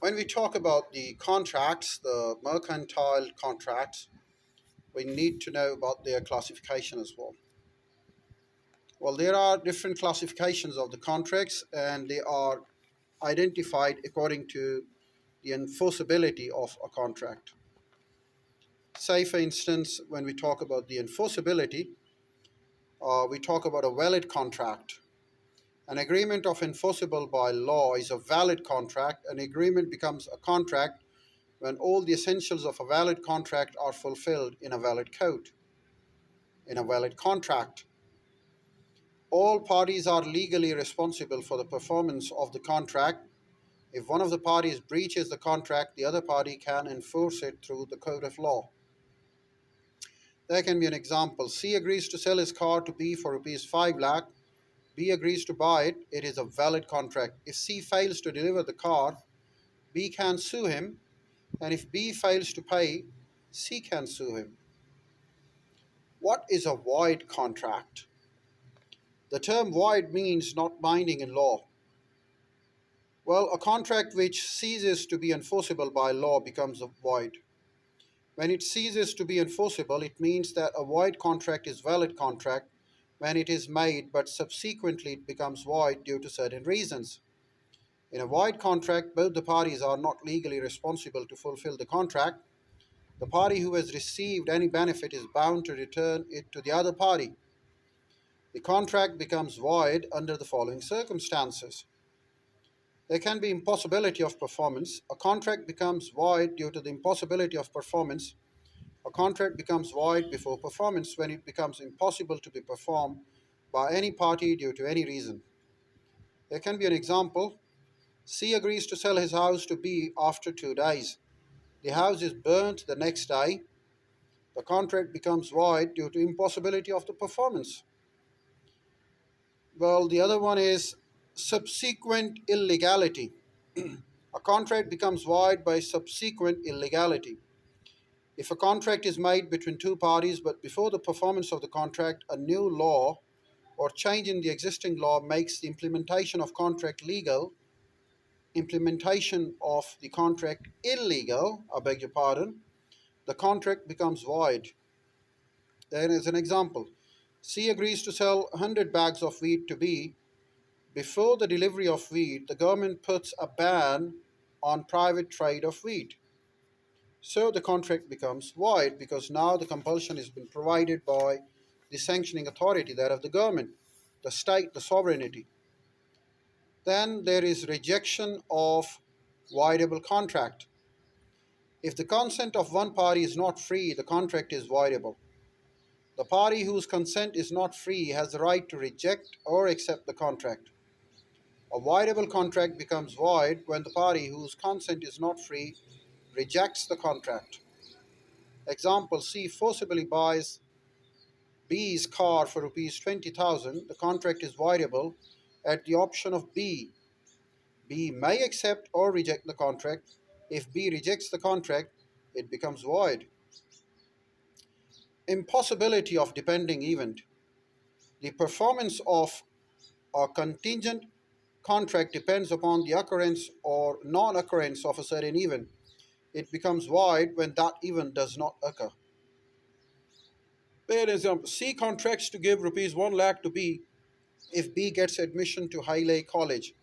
When we talk about the contracts, the mercantile contracts, we need to know about their classification as well. Well, there are different classifications of the contracts, and they are identified according to the enforceability of a contract. Say, for instance, when we talk about the enforceability, we talk about a valid contract. An agreement of enforceable by law is a valid contract. An agreement becomes a contract when all the essentials of a valid contract are fulfilled in a valid code, in a valid contract. All parties are legally responsible for the performance of the contract. If one of the parties breaches the contract, the other party can enforce it through the code of law. There can be an example. C agrees to sell his car to B for rupees 5 lakh. B agrees to buy it. It is a valid contract. If C fails to deliver the car, B can sue him, and if B fails to pay, C can sue him. What is a void contract? The term void means not binding in law. Well, a contract which ceases to be enforceable by law becomes a void. When it ceases to be enforceable, it means that a void contract is valid contract when it is made, but subsequently it becomes void due to certain reasons. In a void contract, both the parties are not legally responsible to fulfill the contract. The party who has received any benefit is bound to return it to the other party. The contract becomes void under the following circumstances. There can be impossibility of performance. A contract becomes void due to the impossibility of performance. A contract becomes void before performance when it becomes impossible to be performed by any party due to any reason. There can be an example. C agrees to sell his house to B after 2 days. The house is burnt the next day. The contract becomes void due to impossibility of the performance. Well, the other one is subsequent illegality. A contract becomes void by subsequent illegality. If a contract is made between two parties, but before the performance of the contract, a new law or change in the existing law makes the implementation of contract legal, implementation of the contract illegal, I beg your pardon, the contract becomes void. There is an example. C agrees to sell 100 bags of wheat to B. Before the delivery of wheat, the government puts a ban on private trade of wheat. So the contract becomes void because now the compulsion has been provided by the sanctioning authority, that of the government, the state, the sovereignty. Then there is rejection of voidable contract. If the consent of one party is not free, the contract is voidable. The party whose consent is not free has the right to reject or accept the contract. A voidable contract becomes void when the party whose consent is not free rejects the contract. Example, C forcibly buys B's car for rupees 20,000. The contract is voidable at the option of B. B may accept or reject the contract. If B rejects the contract, it becomes void. Impossibility of depending event. The performance of a contingent contract depends upon the occurrence or non occurrence of a certain event. It becomes void when that event does not occur. For example, C contracts to give rupees 1 lakh to B if B gets admission to High College.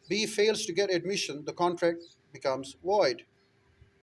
B fails to get admission, the contract becomes void.